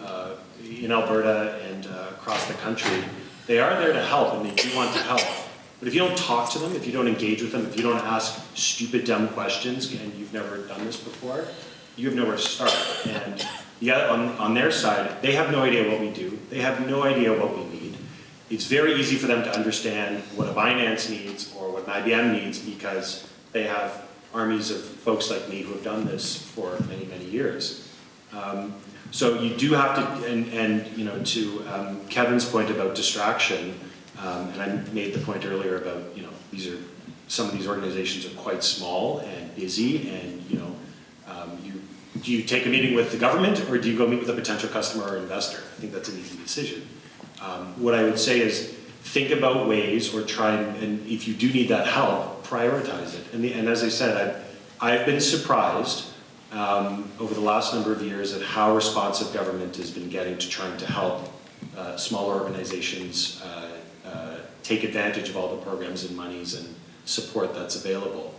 in Alberta and across the country, they are there to help and they do want to help. But if you don't talk to them, if you don't engage with them, if you don't ask stupid, dumb questions, and you've never done this before, you have nowhere to start. And on their side, they have no idea what we do. They have no idea what we need. It's very easy for them to understand what a Binance needs or what an IBM needs because they have armies of folks like me who have done this for many, many years. So you do have to, and to Kevin's point about distraction, and I made the point earlier about, some of these organizations are quite small and busy, and do you take a meeting with the government or do you go meet with a potential customer or investor? I think that's an easy decision. What I would say is think about ways or try and if you do need that help, prioritize it. And as I said, I've been surprised over the last number of years at how responsive government has been getting to trying to help smaller organizations take advantage of all the programs and monies and support that's available.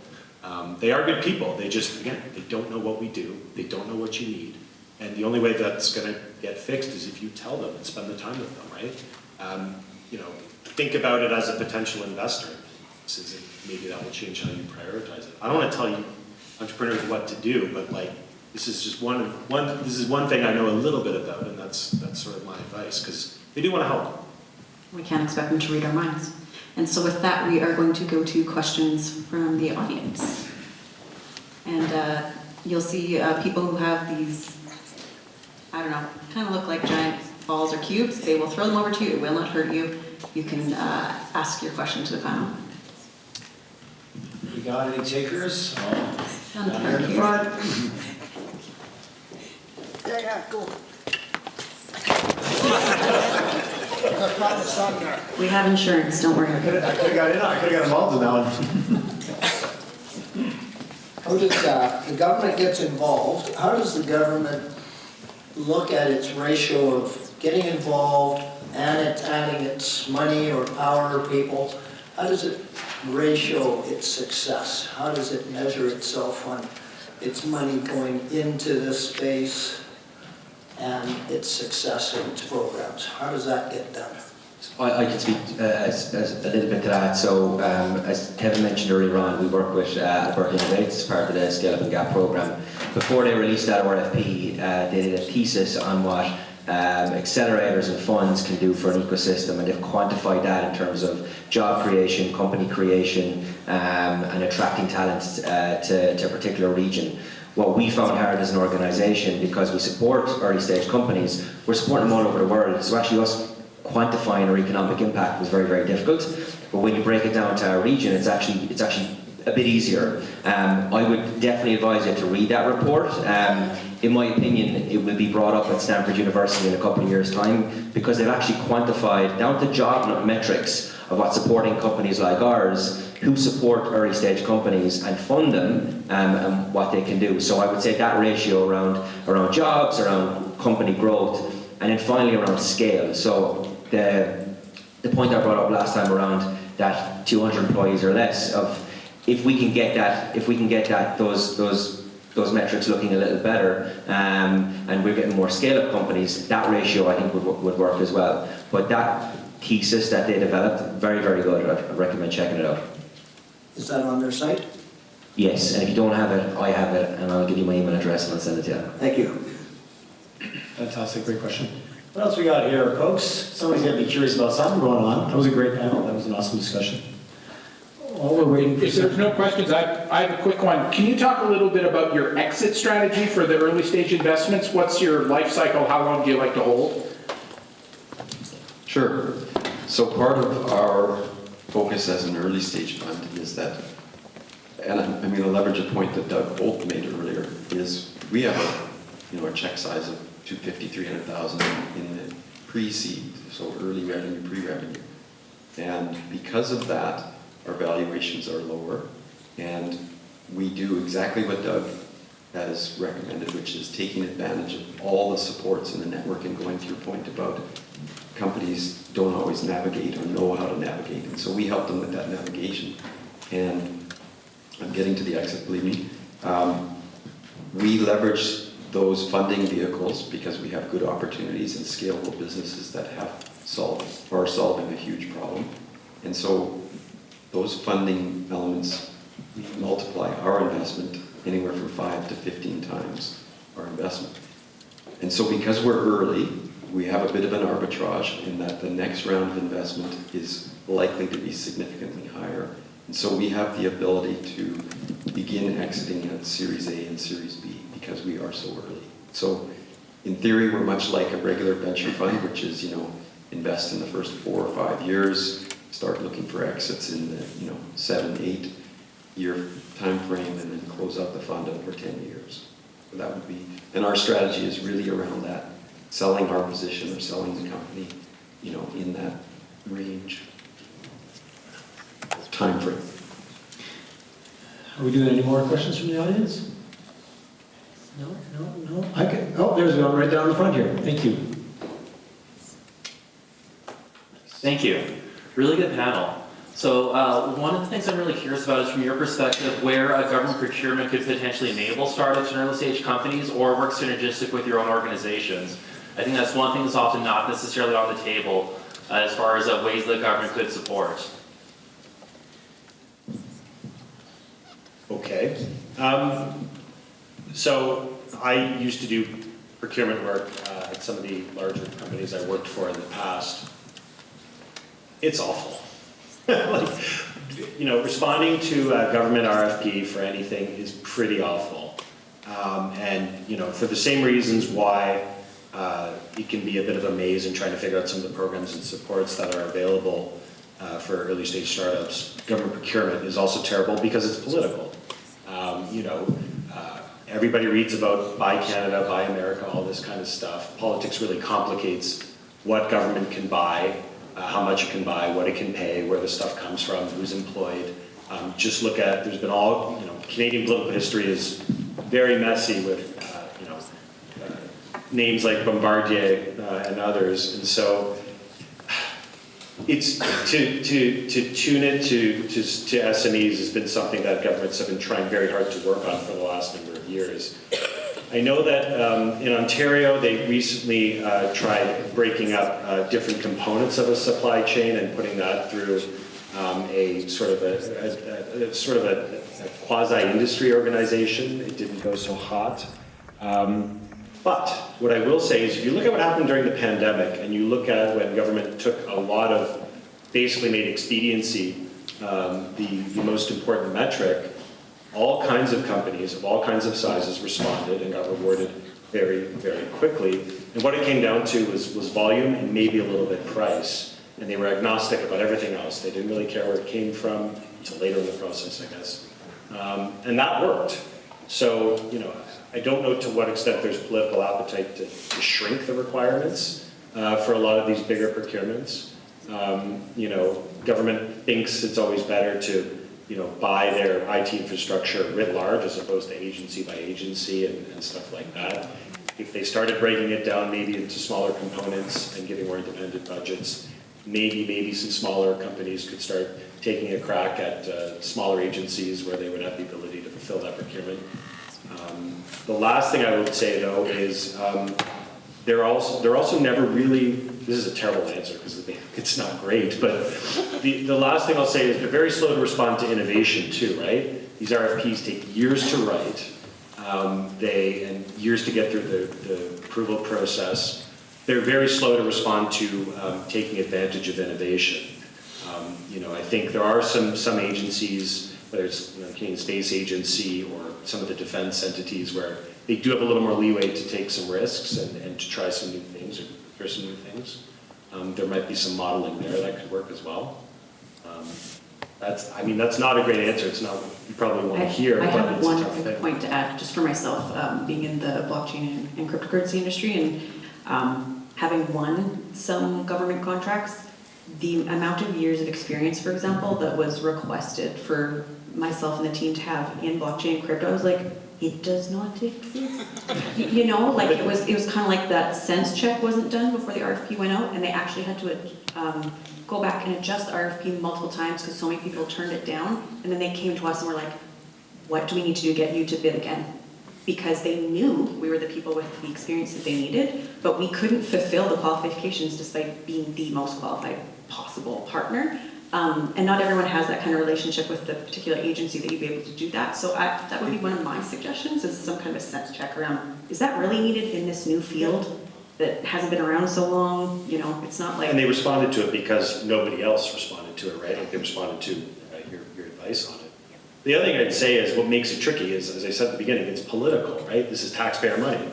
They are good people. They just, again, they don't know what we do. They don't know what you need. And the only way that's gonna get fixed is if you tell them and spend the time with them, right? You know, think about it as a potential investor. Maybe that will change how you prioritize it. I don't wanna tell you entrepreneurs what to do, but like, this is just one thing I know a little bit about, and that's sort of my advice, because they do wanna help. We can't expect them to read our minds. And so with that, we are going to go to questions from the audience. And you'll see people who have these, I don't know, kind of look like giant balls or cubes. They will throw them over to you. It will not hurt you. You can ask your question to the panel. You got any takers? Down Down here in the front. Yeah, go. We have insurance, don't worry. I could have got in. I could have got involved in that one. How does the government gets involved? How does the government look at its ratio of getting involved and it's adding its money or power or people? How does it ratio its success? How does it measure itself on its money going into this space and its success in its programs? How does that get done? I can speak as a little bit to that. So as Kevin mentioned earlier on, we work with Alberta Deloitte as part of the Scale Up and Gap program. Before they released that RFP, they did a thesis on what accelerators and funds can do for an ecosystem, and they've quantified that in terms of job creation, company creation, and attracting talent to a particular region. What we found hard as an organisation, because we support early stage companies, we're supporting them all over the world. So actually us quantifying our economic impact was very, very difficult. But when you break it down to our region, it's actually a bit easier. I would definitely advise you to read that report. In my opinion, it will be brought up at Stanford University in a couple of years' time, because they've actually quantified down to job metrics of what supporting companies like ours, who support early stage companies and fund them, and what they can do. So I would say that ratio around jobs, around company growth, and then finally around scale. So the point I brought up last time around that 200 employees or less, of if we can get that those metrics looking a little better, and we're getting more scale-up companies, that ratio I think would work as well. But that thesis that they developed, very, very good. I'd recommend checking it out. Is that on their site? Yes, and if you don't have it, I have it, and I'll give you my email address and I'll send it to you. Thank you. Fantastic, great question. What else we got here, folks? Somebody's gonna be curious about something going on. That was a great panel. That was an awesome discussion. While we're waiting for If there's no questions, I have a quick one. Can you talk a little bit about your exit strategy for the early stage investments? What's your life cycle? How long do you like to hold? Sure. So part of our focus as an early stage fund is that, and I'm going to leverage a point that Doug Holt made earlier, is we have a check size of 250, 300,000 in the pre-seed, so early revenue, pre-revenue. And because of that, our valuations are lower, and we do exactly what Doug has recommended, which is taking advantage of all the supports in the network, and going to your point about companies don't always navigate or know how to navigate. And so we help them with that navigation. And I'm getting to the exit, believe me. We leverage those funding vehicles because we have good opportunities and scalable businesses that are solving a huge problem. And so those funding elements multiply our investment anywhere from 5 to 15 times our investment. And so because we're early, we have a bit of an arbitrage in that the next round of investment is likely to be significantly higher. And so we have the ability to begin exiting at Series A and Series B because we are so early. So in theory, we're much like a regular venture fund, which is, invest in the first 4 or 5 years, start looking for exits in the, 7, 8 year time frame, and then close out the fund over 10 years. So that would be, and our strategy is really around that, selling our position or selling the company, in that range time frame. Are we doing any more questions from the audience? No. There's one right down the front here. Thank you. Thank you. Really good panel. So one of the things I'm really curious about is from your perspective, where a government procurement could potentially enable startups and early stage companies or work synergistic with your own organizations. I think that's one thing that's often not necessarily on the table as far as ways that government could support. Okay. So I used to do procurement work at some of the larger companies I worked for in the past. It's awful. Like, you know, responding to a government RFP for anything is pretty awful. And, you know, for the same reasons why it can be a bit of a maze in trying to figure out some of the programs and supports that are available for early stage startups, government procurement is also terrible because it's political. You know, everybody reads about Buy Canada, Buy America, all this kind of stuff. Politics really complicates what government can buy, how much it can buy, what it can pay, where the stuff comes from, who's employed. Just look at, there's been all, you know, Canadian political history is very messy with, you know, names like Bombardier and others. And so it's to tune it to SMEs has been something that governments have been trying very hard to work on for the last number of years. I know that in Ontario, they recently tried breaking up different components of a supply chain and putting that through a sort of a quasi-industry organization. It didn't go so hot. But what I will say is if you look at what happened during the pandemic and you look at when government took a lot of, basically made expediency the most important metric, all kinds of companies of all kinds of sizes responded and got rewarded very, very quickly. And what it came down to was volume and maybe a little bit price. And they were agnostic about everything else. They didn't really care where it came from until later in the process, I guess. And that worked. So, you know, I don't know to what extent there's political appetite to shrink the requirements for a lot of these bigger procurements. You know, government thinks it's always better to, you know, buy their IT infrastructure writ large as opposed to agency by agency and stuff like that. If they started breaking it down maybe into smaller components and giving more independent budgets, maybe some smaller companies could start taking a crack at smaller agencies where they would have the ability to fulfill that procurement. The last thing I would say though is they're also never really, this is a terrible answer because it's not great, but the last thing I'll say is they're very slow to respond to innovation too, right? These RFPs take years to write, and years to get through the approval process. They're very slow to respond to taking advantage of innovation. You know, I think there are some agencies, whether it's the Canadian Space Agency or some of the defense entities where they do have a little more leeway to take some risks and to try some new things or hear some new things. There might be some modeling there that could work as well. That's not a great answer. It's not what you probably want to hear. I but have it's a one tough quick thing. point to add, just for myself, being in the blockchain and cryptocurrency industry and having won some government contracts, the amount of years of experience, for example, that was requested for myself and the team to have in blockchain and crypto, I was like, it does not exist. You know, like it was kind of like that sense check wasn't done before the RFP went out, and they actually had to go back and adjust the RFP multiple times because so many people turned it down, and then they came to us and were like, what do we need to do to get you to bid again? Because they knew we were the people with the experience that they needed, but we couldn't fulfill the qualifications despite being the most qualified possible partner. And not everyone has that kind of relationship with the particular agency that you'd be able to do that. So that would be one of my suggestions, is some kind of a sense check around, is that really needed in this new field that hasn't been around so long? You know, it's not like... And they responded to it because nobody else responded to it, right? Like they responded to your advice on it. The other thing I'd say is what makes it tricky is, as I said at the beginning, it's political, right? This is taxpayer money.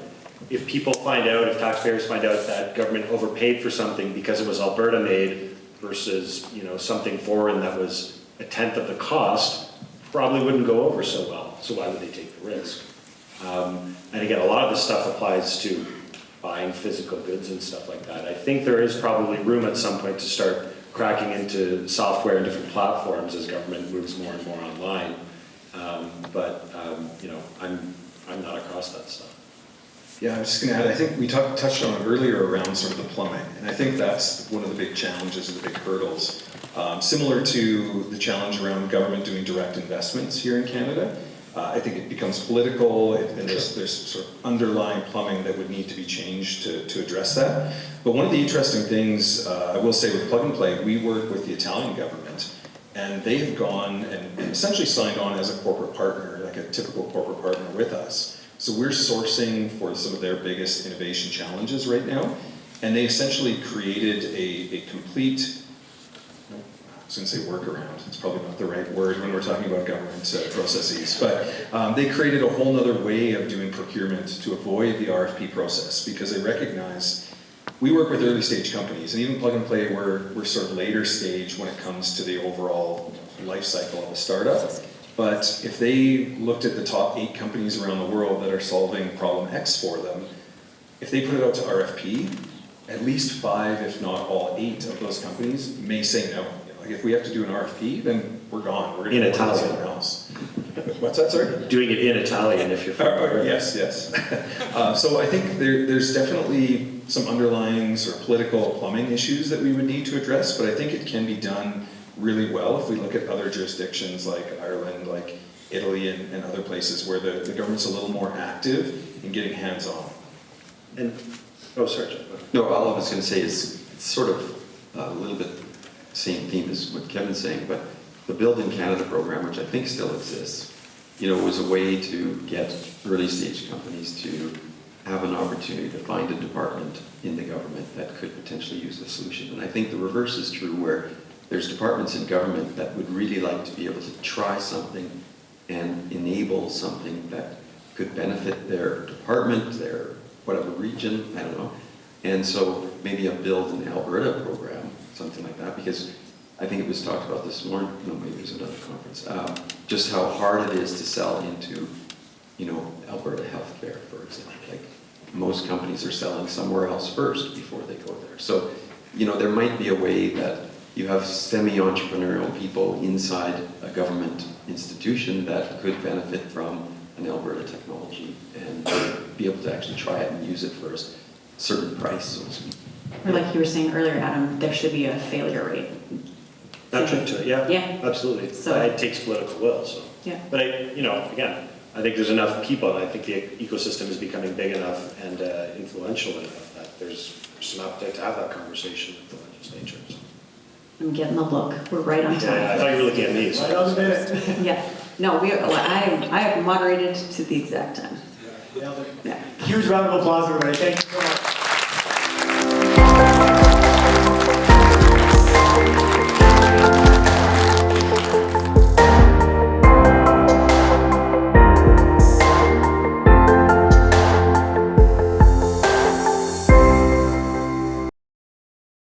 If taxpayers find out that government overpaid for something because it was Alberta made versus, you know, something foreign that was a tenth of the cost, probably wouldn't go over so well. So why would they take the risk? And again, a lot of this stuff applies to buying physical goods and stuff like that. I think there is probably room at some point to start cracking into software and different platforms as government moves more and more online. You know, I'm not across that stuff. Yeah, I was just going to add, I think we touched on it earlier around sort of the plumbing, and I think that's one of the big challenges or the big hurdles. Similar to the challenge around government doing direct investments here in Canada, I think it becomes political, and there's sort of underlying plumbing that would need to be changed to address that. But one of the interesting things, I will say with Plug and Play, we work with the Italian government, and they have gone and essentially signed on as a corporate partner, like a typical corporate partner with us. So we're sourcing for some of their biggest innovation challenges right now, and they essentially created a complete, I was going to say workaround, it's probably not the right word when we're talking about government processes, but they created a whole other way of doing procurement to avoid the RFP process, because they recognize we work with early stage companies, and even Plug and Play, we're sort of later stage when it comes to the overall life cycle of a startup. But if they looked at the top 8 companies around the world that are solving problem X for them, if they put it out to RFP, at least 5, if not all 8 of those companies may say no. Like if we have to do an RFP, then we're gone. We're going to go to someone else. What's that, sorry? Doing it in Italian if you're yes. So I think there's definitely some underlying sort of political plumbing issues that we would need to address, but I think it can be done really well if we look at other jurisdictions like Ireland, like Italy, and other places where the government's a little more active in getting hands-on. And, oh, sorry, Jacques. No, all I was going to say is it's sort of a little bit same theme as what Kevin's saying, but the Build in Canada program, which I think still exists, was a way to get early stage companies to have an opportunity to find a department in the government that could potentially use the solution. And I think the reverse is true, where there's departments in government that would really like to be able to try something and enable something that could benefit their department, their whatever region, I don't know. And so maybe a Build in Alberta program, something like that, because I think it was talked about this morning, no, maybe there's another conference, just how hard it is to sell into, Alberta healthcare, for example. Like most companies are selling somewhere else first before they go there. So, there might be a way that you have semi-entrepreneurial people inside a government institution that could benefit from an Alberta technology and be able to actually try it and use it for a certain price, so to speak. Or like you were saying earlier, Adam, there should be a failure rate. Not to it, yeah. Yeah. Absolutely. So- It takes political will, so. Yeah. But again, I think there's enough people, and I think the ecosystem is becoming big enough and influential enough that there's some appetite to have that conversation with the legislature. So. I'm getting the look. We're right on time. Yeah, I thought you were looking at me. So. Right on the minute. Yeah. No, I have moderated to the exact time. Nailed it. Yeah. Huge round of applause, everybody. Thank you so much.